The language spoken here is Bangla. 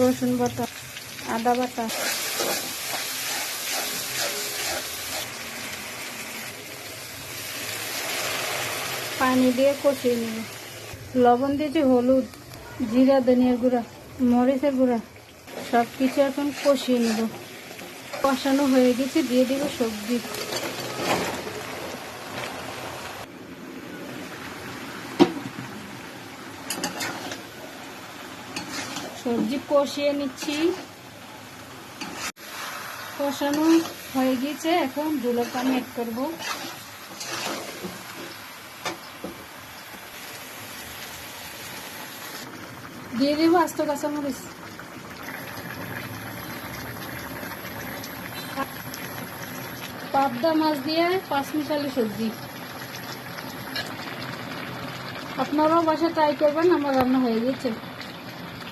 রসুন বাটা, আদা বাটা, পানি দিয়ে কষিয়ে নেব। লবণ দিয়েছি, হলুদ, জিরা, ধনিয়ার গুঁড়া, মরিচের গুঁড়া সব কিছু এখন কষিয়ে নেব। কষানো হয়ে গেছে, দিয়ে দেব সবজি। সবজি কষিয়ে নিচ্ছি। কষানো হয়ে গেছে, এখন ঝোলের পানি অ্যাড করব। দিয়ে দেবো আস্ত কাঁচামরিচ। পাবদা মাছ দিয়ে 5 মিশালি সবজি। আপনারাও বাসায় ট্রাই করবেন। আমার রান্না হয়ে গেছে।